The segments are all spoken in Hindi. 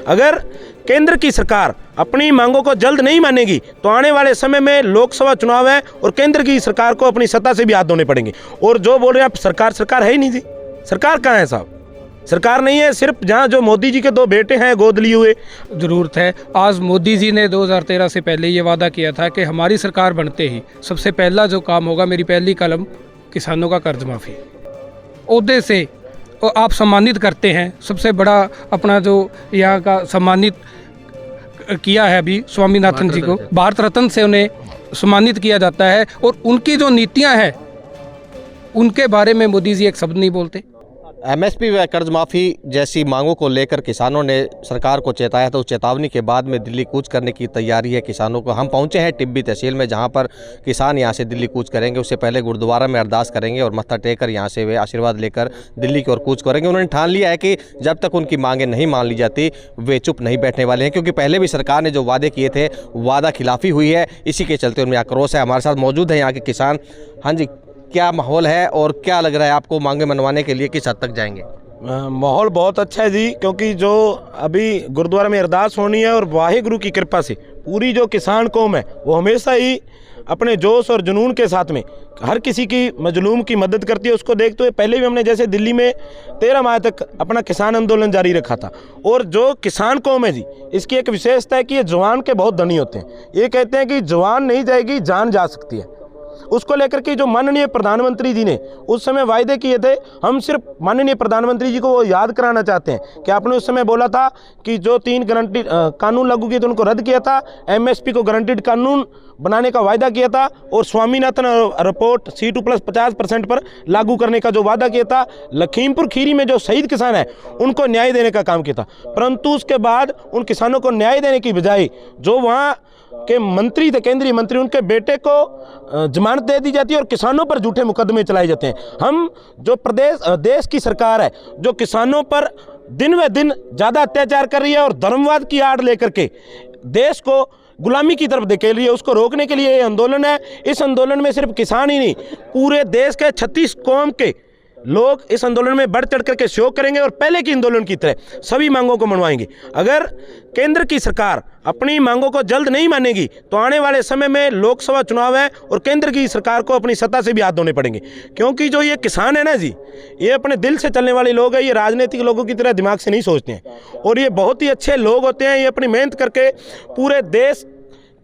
अगर केंद्र की सरकार अपनी मांगों को जल्द नहीं मानेगी तो आने वाले समय में लोकसभा चुनाव है और केंद्र की सरकार को अपनी सत्ता से भी हाथ धोने पड़ेंगे। और जो बोल रहे हैं आप सरकार है ही नहीं जी, सरकार कहाँ है साहब, सरकार नहीं है। सिर्फ जहाँ जो मोदी जी के 2 बेटे हैं गोद लिए हुए। ज़रूरत है। आज मोदी जी ने 2013 से पहले ये वादा किया था कि हमारी सरकार बनते ही सबसे पहला जो काम होगा, मेरी पहली कलम किसानों का कर्ज माफ़ी। ओहदे से आप सम्मानित करते हैं, सबसे बड़ा अपना जो यहाँ का सम्मानित किया है अभी स्वामीनाथन जी को, भारत रत्न से उन्हें सम्मानित किया जाता है। और उनकी जो नीतियाँ हैं उनके बारे में मोदी जी एक शब्द नहीं बोलते। एमएसपी व कर्ज माफ़ी जैसी मांगों को लेकर किसानों ने सरकार को चेताया, तो उस चेतावनी के बाद में दिल्ली कूच करने की तैयारी है किसानों को। हम पहुंचे हैं टिब्बी तहसील में, जहां पर किसान यहां से दिल्ली कूच करेंगे। उससे पहले गुरुद्वारा में अरदास करेंगे और मत्था टेक कर यहां से वे आशीर्वाद लेकर दिल्ली की ओर कूच करेंगे। उन्होंने ठान लिया है कि जब तक उनकी मांगें नहीं मान ली जाती वे चुप नहीं बैठने वाले हैं, क्योंकि पहले भी सरकार ने जो वादे किए थे वादा खिलाफी हुई है। इसी के चलते उनमें आक्रोश है। हमारे साथ मौजूद है यहाँ के किसान। हाँ जी, क्या माहौल है और क्या लग रहा है आपको, मांगे मनवाने के लिए किस हद तक जाएंगे? माहौल बहुत अच्छा है जी, क्योंकि जो अभी गुरुद्वारा में अरदास होनी है और वाहिगुरु की कृपा से पूरी जो किसान कौम है वो हमेशा ही अपने जोश और जुनून के साथ में हर किसी की मजलूम की मदद करती है। उसको देखते हुए पहले भी हमने जैसे दिल्ली में 13 माह तक अपना किसान आंदोलन जारी रखा था। और जो किसान कौम है जी, इसकी एक विशेषता है कि ये जवान के बहुत धनी होते हैं। ये कहते हैं कि जवान नहीं जाएगी जान जा सकती है। उसको लेकर के जो माननीय प्रधानमंत्री जी ने उस समय वायदे किए थे, हम सिर्फ माननीय प्रधानमंत्री जी को वो याद कराना चाहते हैं कि आपने उस समय बोला था कि जो 3 गारंटी कानून लागू किए थे उनको रद्द किया था, एमएसपी को गारंटीड कानून बनाने का वायदा किया था और स्वामीनाथन रिपोर्ट C2+50% पर लागू करने का जो वादा किया था। लखीमपुर खीरी में जो शहीद किसान है उनको न्याय देने का काम किया था, परंतु उसके बाद उन किसानों को न्याय देने की बजाय जो वहाँ के मंत्री थे, केंद्रीय मंत्री, उनके बेटे को जमानत दे दी जाती है और किसानों पर झूठे मुकदमे चलाए जाते हैं। हम जो देश की सरकार है जो किसानों पर दिन व दिन ज़्यादा अत्याचार कर रही है और धर्मवाद की आड़ लेकर के देश को गुलामी की तरफ धकेल रही है, उसको रोकने के लिए ये आंदोलन है। इस आंदोलन में सिर्फ किसान ही नहीं, पूरे देश के 36 कौम के लोग इस आंदोलन में बढ़ चढ़ करके सहयोग करेंगे और पहले की आंदोलन की तरह सभी मांगों को मनवाएंगे। अगर केंद्र की सरकार अपनी मांगों को जल्द नहीं मानेगी तो आने वाले समय में लोकसभा चुनाव है और केंद्र की सरकार को अपनी सत्ता से भी हाथ धोने पड़ेंगे। क्योंकि जो ये किसान है ना जी, ये अपने दिल से चलने वाले लोग हैं। ये राजनीतिक लोगों की तरह दिमाग से नहीं सोचते हैं और ये बहुत ही अच्छे लोग होते हैं। ये अपनी मेहनत करके पूरे देश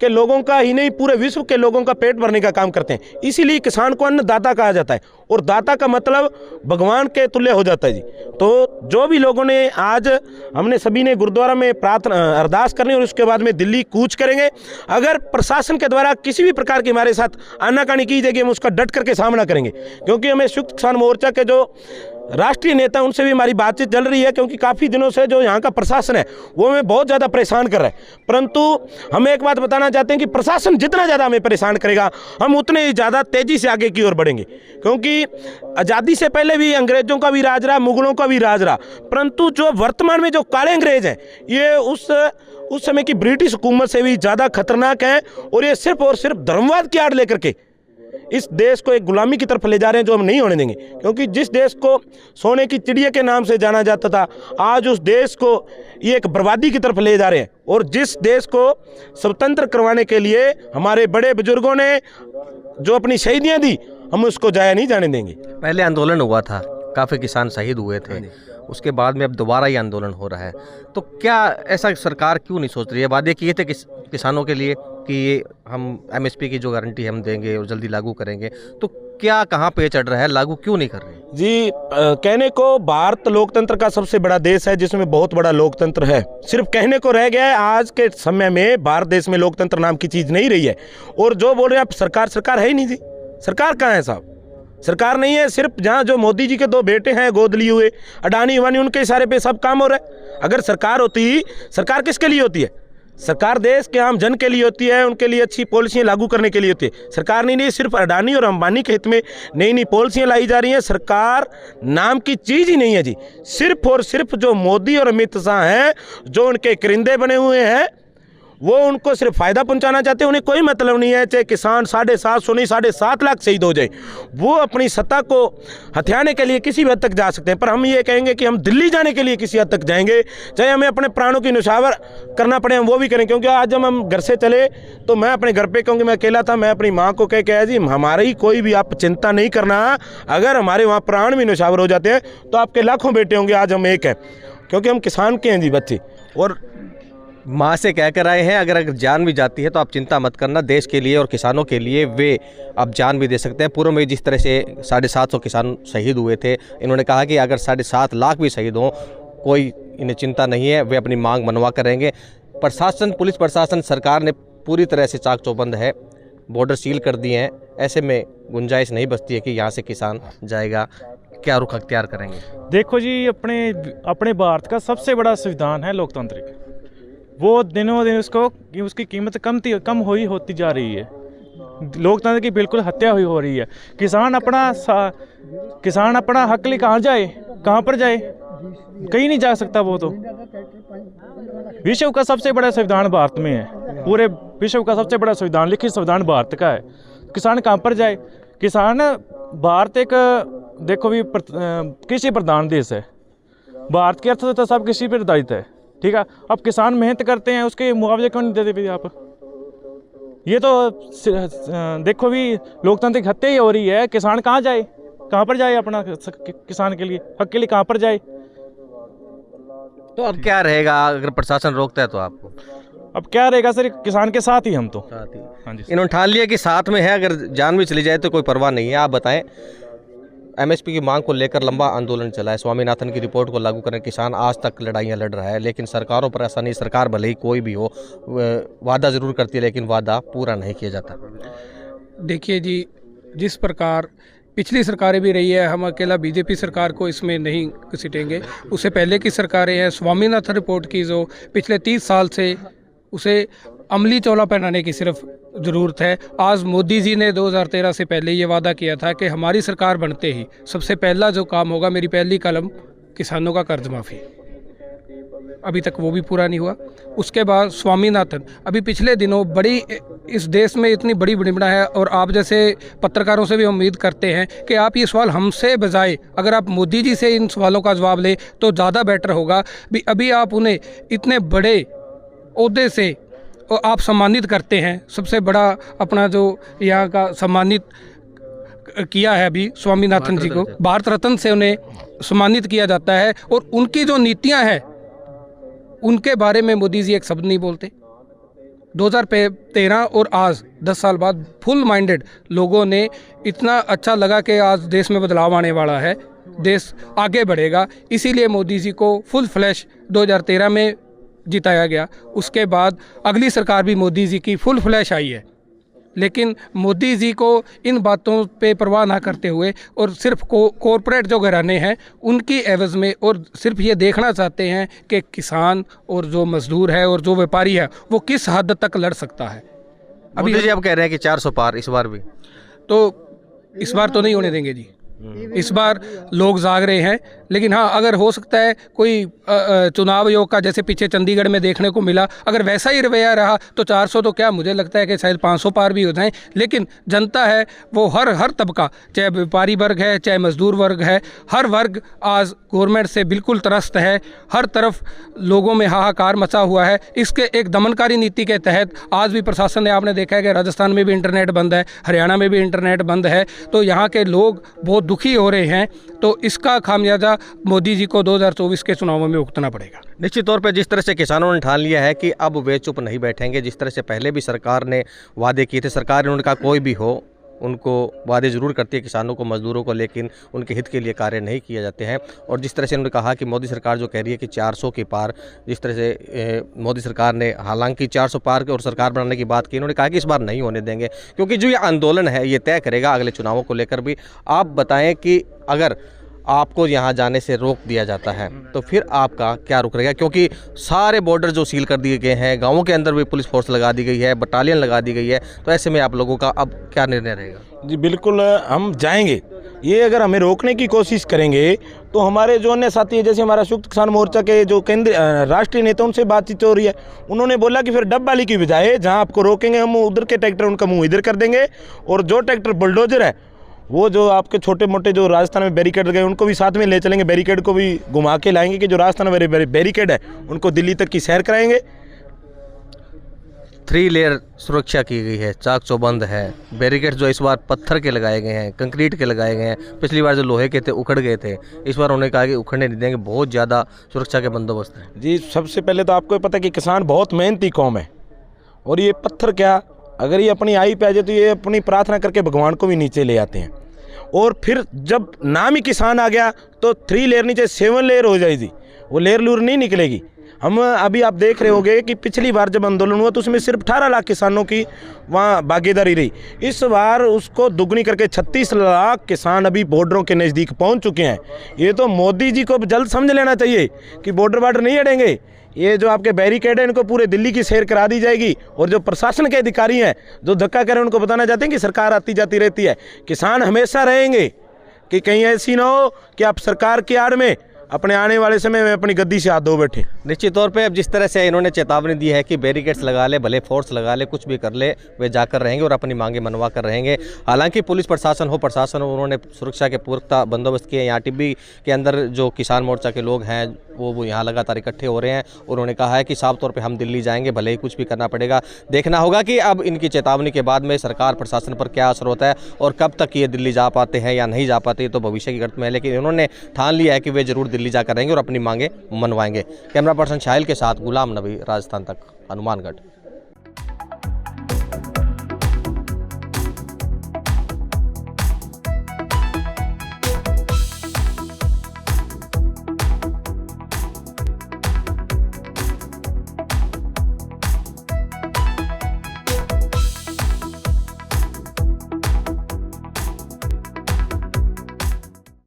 के लोगों का ही नहीं पूरे विश्व के लोगों का पेट भरने का काम करते हैं। इसीलिए किसान को अन्नदाता कहा जाता है और दाता का मतलब भगवान के तुल्य हो जाता है जी। तो जो भी लोगों ने आज हमने सभी ने गुरुद्वारा में प्रार्थना अरदास करनी और उसके बाद में दिल्ली कूच करेंगे। अगर प्रशासन के द्वारा किसी भी प्रकार की हमारे साथ आनाकानी की जाएगी हम उसका डट करके सामना करेंगे, क्योंकि हमें संयुक्त किसान मोर्चा के जो राष्ट्रीय नेता उनसे भी हमारी बातचीत चल रही है, क्योंकि काफ़ी दिनों से जो यहाँ का प्रशासन है वो हमें बहुत ज़्यादा परेशान कर रहा है। परंतु हम एक बात बताना चाहते हैं कि प्रशासन जितना ज़्यादा हमें परेशान करेगा हम उतने ही ज़्यादा तेज़ी से आगे की ओर बढ़ेंगे, क्योंकि आज़ादी से पहले भी अंग्रेज़ों का भी राज रहा, मुगलों का भी राज रहा, परंतु जो वर्तमान में जो काले अंग्रेज़ हैं ये उस समय की ब्रिटिश हुकूमत से भी ज़्यादा खतरनाक हैं और ये सिर्फ और सिर्फ धर्मवाद की आड़ लेकर के इस देश को एक गुलामी की तरफ ले जा रहे हैं, जो हम नहीं होने देंगे। क्योंकि जिस देश को सोने की चिड़िया के नाम से जाना जाता था आज उस देश को ये एक बर्बादी की तरफ ले जा रहे हैं। और जिस देश को स्वतंत्र करवाने के लिए हमारे बड़े बुजुर्गों ने जो अपनी शहीदियाँ दी हम उसको जाया नहीं जाने देंगे। पहले आंदोलन हुआ था, काफ़ी किसान शहीद हुए थे, उसके बाद में अब दोबारा ये आंदोलन हो रहा है, तो क्या ऐसा सरकार क्यों नहीं सोच रही है? वादे किए थे किसानों के लिए कि ये हम एमएसपी की जो गारंटी हम देंगे और जल्दी लागू करेंगे, तो क्या कहाँ पे चढ़ रहा है, लागू क्यों नहीं कर रहे जी? कहने को भारत लोकतंत्र का सबसे बड़ा देश है जिसमें बहुत बड़ा लोकतंत्र है, सिर्फ कहने को रह गया है। आज के समय में भारत देश में लोकतंत्र नाम की चीज़ नहीं रही है। और जो बोल रहे हैं आप सरकार है ही नहीं जी, सरकार कहाँ है साहब, सरकार नहीं है। सिर्फ जहाँ जो मोदी जी के 2 बेटे हैं गोद लिए हुए अडानी वानी उनके इशारे पे सब काम हो रहा है। अगर सरकार होती, सरकार किसके लिए होती है? सरकार देश के आम जन के लिए होती है, उनके लिए अच्छी पॉलिसियाँ लागू करने के लिए होती है। सरकार नहीं सिर्फ अडानी और अंबानी के हित में नई नई पॉलिसियाँ लाई जा रही हैं। सरकार नाम की चीज़ ही नहीं है जी। सिर्फ और सिर्फ जो मोदी और अमित शाह हैं जो उनके करिंदे बने हुए हैं वो उनको सिर्फ फ़ायदा पहुंचाना चाहते हैं, उन्हें कोई मतलब नहीं है चाहे किसान 750 नहीं 7.5 लाख शहीद हो जाए, वो अपनी सत्ता को हथियाने के लिए किसी भी हद तक जा सकते हैं। पर हम ये कहेंगे कि हम दिल्ली जाने के लिए किसी हद तक जाएंगे, चाहे हमें अपने प्राणों की न्यौछावर करना पड़े हम वो भी करें। क्योंकि आज जब हम घर से चले तो मैं अपने घर पे, क्योंकि मैं अकेला था, मैं अपनी माँ को कह के आया जी हमारी कोई भी आप चिंता नहीं करना, अगर हमारे वहाँ प्राण भी न्यौछावर हो जाते हैं तो आपके लाखों बेटे होंगे, आज हम एक हैं क्योंकि हम किसान के हैं जी बच्चे। और माँ से कह कर आए हैं अगर जान भी जाती है तो आप चिंता मत करना, देश के लिए और किसानों के लिए वे अब जान भी दे सकते हैं। पूर्व में जिस तरह से 750 किसान शहीद हुए थे, इन्होंने कहा कि अगर 7.5 लाख भी शहीद हों कोई इन्हें चिंता नहीं है, वे अपनी मांग मनवा कर रहेंगे। प्रशासन, पुलिस प्रशासन, सरकार ने पूरी तरह से चाक चौबंद है, बॉर्डर सील कर दिए हैं, ऐसे में गुंजाइश नहीं बचती है कि यहाँ से किसान जाएगा। क्या रुख अख्तियार करेंगे? देखो जी, अपने भारत का सबसे बड़ा संविधान है लोकतांत्रिक, वो दिनों दिन उसकी कीमत कम होती जा रही है। लोकतंत्र की बिल्कुल हत्या हो रही है। किसान अपना हक लिए कहाँ जाए, कहाँ पर जाए, कहीं नहीं जा सकता। वो तो विश्व का सबसे बड़ा संविधान भारत में है, पूरे विश्व का सबसे बड़ा संविधान, लिखित संविधान भारत का है। किसान कहाँ पर जाए? किसान, भारत एक देखो भी कृषि प्रधान देश है, भारत की अर्थव्यवस्था सब कृषि पर आधारित है, ठीक है। अब किसान मेहनत करते हैं, उसके मुआवजे क्यों नहीं देते आप? ये तो देखो भी लोकतांत्रिक हत्या ही हो रही है। किसान कहाँ जाए, कहाँ पर जाए अपना किसान के लिए, हक के लिए कहाँ पर जाए? तो अब क्या रहेगा अगर प्रशासन रोकता है तो आपको? अब क्या रहेगा सर, किसान के साथ ही हम तो। हाँ जी, इन्होंने ठान लिया कि साथ में है, अगर जान भी चली जाए तो कोई परवाह नहीं है। आप बताएं, एमएसपी की मांग को लेकर लंबा आंदोलन चला है, स्वामीनाथन की रिपोर्ट को लागू करने किसान आज तक लड़ाइयाँ लड़ रहा है, लेकिन सरकारों पर ऐसा नहीं, सरकार भले ही कोई भी हो वादा ज़रूर करती है लेकिन वादा पूरा नहीं किया जाता। देखिए जी, जिस प्रकार पिछली सरकारें भी रही है, हम अकेला बीजेपी सरकार को इसमें नहीं घसीटेंगे, उससे पहले की सरकारें हैं, स्वामीनाथन रिपोर्ट की जो पिछले 30 साल से उसे अमली चौला पहनाने की सिर्फ ज़रूरत है। आज मोदी जी ने 2013 से पहले ये वादा किया था कि हमारी सरकार बनते ही सबसे पहला जो काम होगा, मेरी पहली कलम किसानों का कर्ज माफ़ी, अभी तक वो भी पूरा नहीं हुआ। उसके बाद स्वामीनाथन, अभी पिछले दिनों बड़ी इस देश में इतनी बड़ी विडंबना है, और आप जैसे पत्रकारों से भी उम्मीद करते हैं कि आप ये सवाल हमसे बजाय अगर आप मोदी जी से इन सवालों का जवाब लें तो ज़्यादा बेटर होगा। अभी आप उन्हें इतने बड़े ओहदे से और आप सम्मानित करते हैं, सबसे बड़ा अपना जो यहाँ का सम्मानित किया है अभी स्वामीनाथन जी को, भारत रत्न से उन्हें सम्मानित किया जाता है, और उनकी जो नीतियाँ हैं उनके बारे में मोदी जी एक शब्द नहीं बोलते। 2013 और आज 10 साल बाद फुल माइंडेड लोगों ने इतना अच्छा लगा कि आज देश में बदलाव आने वाला है, देश आगे बढ़ेगा, इसीलिए मोदी जी को फुल फ्लैश 2013 में जिताया गया। उसके बाद अगली सरकार भी मोदी जी की फुल फ्लैश आई है, लेकिन मोदी जी को इन बातों पे परवाह ना करते हुए और सिर्फ कॉरपोरेट जो घराने हैं उनकी एवज़ में, और सिर्फ ये देखना चाहते हैं कि किसान और जो मजदूर है और जो व्यापारी है वो किस हद तक लड़ सकता है। अभी जी आप कह रहे हैं कि 400 पार इस बार भी, तो इस बार तो नहीं होने देंगे जी, इस बार लोग जाग रहे हैं। लेकिन हाँ, अगर हो सकता है कोई चुनाव आयोग का जैसे पीछे चंडीगढ़ में देखने को मिला, अगर वैसा ही रवैया रहा तो 400 तो क्या, मुझे लगता है कि शायद 500 पार भी हो जाएं। लेकिन जनता है वो हर तबका, चाहे व्यापारी वर्ग है चाहे मजदूर वर्ग है, हर वर्ग आज गवर्नमेंट से बिल्कुल त्रस्त है। हर तरफ लोगों में हाहाकार मचा हुआ है। इसके एक दमनकारी नीति के तहत आज भी प्रशासन ने, आपने देखा है कि राजस्थान में भी इंटरनेट बंद है, हरियाणा में भी इंटरनेट बंद है, तो यहाँ के लोग बहुत दुखी हो रहे हैं। तो इसका खामियाजा मोदी जी को 2024 के चुनावों में भुगतना पड़ेगा। निश्चित तौर पे जिस तरह से किसानों ने ठान लिया है कि अब वे चुप नहीं बैठेंगे, जिस तरह से पहले भी सरकार ने वादे किए थे, सरकार ने उनका कोई भी हो उनको वादे ज़रूर करती है किसानों को, मजदूरों को, लेकिन उनके हित के लिए कार्य नहीं किए जाते हैं। और जिस तरह से उन्होंने कहा कि मोदी सरकार जो कह रही है कि 400 के पार, जिस तरह से मोदी सरकार ने हालांकि 400 पार और सरकार बनाने की बात की, इन्होंने कहा कि इस बार नहीं होने देंगे, क्योंकि जो ये आंदोलन है ये तय करेगा अगले चुनावों को लेकर भी। आप बताएं कि अगर आपको यहाँ जाने से रोक दिया जाता है तो फिर आपका क्या रुख रहेगा, क्योंकि सारे बॉर्डर जो सील कर दिए गए हैं, गाँवों के अंदर भी पुलिस फोर्स लगा दी गई है, बटालियन लगा दी गई है, तो ऐसे में आप लोगों का अब क्या निर्णय रहेगा? जी बिल्कुल, हम जाएंगे, ये अगर हमें रोकने की कोशिश करेंगे तो हमारे जो अन्य साथी है, जैसे हमारा संयुक्त किसान मोर्चा के जो केंद्रीय राष्ट्रीय नेता, उनसे बातचीत हो रही है। उन्होंने बोला कि फिर डब वाली की बजाय जहां आपको रोकेंगे हम उधर के ट्रैक्टर उनका मुंह इधर कर देंगे, और जो ट्रैक्टर बुलडोजर है वो जो आपके छोटे मोटे जो राजस्थान में बैरिकेड गए उनको भी साथ में ले चलेंगे, बैरिकेड को भी घुमा के लाएंगे कि जो राजस्थान में बैरिकेड है उनको दिल्ली तक की सैर कराएंगे। 3 लेयर सुरक्षा की गई है, चाक चौबंद है, बैरिकेड जो इस बार पत्थर के लगाए गए हैं, कंक्रीट के लगाए गए हैं। पिछली बार जो लोहे के थे उखड़ गए थे, इस बार उन्होंने कहा कि उखड़ने नहीं देंगे, बहुत ज़्यादा सुरक्षा के बंदोबस्त है। जी, सबसे पहले तो आपको पता है कि किसान बहुत मेहनती कौम है, और ये पत्थर क्या, अगर ये अपनी आई पे आ जाए तो ये अपनी प्रार्थना करके भगवान को भी नीचे ले आते हैं। और फिर जब नाम ही किसान आ गया तो 3 लेयर नीचे 7 लेयर हो जाएगी, वो लेयर लूर नहीं निकलेगी। हम अभी आप देख रहे होंगे कि पिछली बार जब आंदोलन हुआ तो उसमें सिर्फ 18 लाख किसानों की वहाँ भागीदारी रही। इस बार उसको दुगनी करके 36 लाख किसान अभी बॉर्डरों के नज़दीक पहुँच चुके हैं। ये तो मोदी जी को जल्द समझ लेना चाहिए कि बॉर्डर नहीं हटेंगे। ये जो आपके बैरिकेड है इनको पूरे दिल्ली की सैर करा दी जाएगी, और जो प्रशासन के अधिकारी हैं जो धक्का करें उनको बताना चाहते हैं कि सरकार आती जाती रहती है, किसान हमेशा रहेंगे, कि कहीं ऐसी ना हो कि आप सरकार की आड़ में अपने आने वाले समय में अपनी गद्दी से हाथ धो बैठे। निश्चित तौर पे अब जिस तरह से इन्होंने चेतावनी दी है कि बैरिकेड्स लगा ले, भले फोर्स लगा ले, कुछ भी कर ले, वे जाकर रहेंगे और अपनी मांगे मनवा कर रहेंगे। हालांकि पुलिस प्रशासन हो उन्होंने सुरक्षा के पुख्ता बंदोबस्त किए। यहाँ टिब्बी के अंदर जो किसान मोर्चा के लोग हैं वो यहाँ लगातार इकट्ठे हो रहे हैं। उन्होंने कहा है कि साफ तौर पर हम दिल्ली जाएंगे, भले ही कुछ भी करना पड़ेगा। देखना होगा कि अब इनकी चेतावनी के बाद में सरकार प्रशासन पर क्या असर होता है और कब तक ये दिल्ली जा पाते हैं या नहीं जा पाते, तो भविष्य की गर्त में है। लेकिन इन्होंने ठान लिया है कि वे जरूर दिल्ली जाकर रहेंगे और अपनी मांगे मनवाएंगे। कैमरा पर्सन शाहिल के साथ गुलाम नबी, राजस्थान तक, हनुमानगढ़।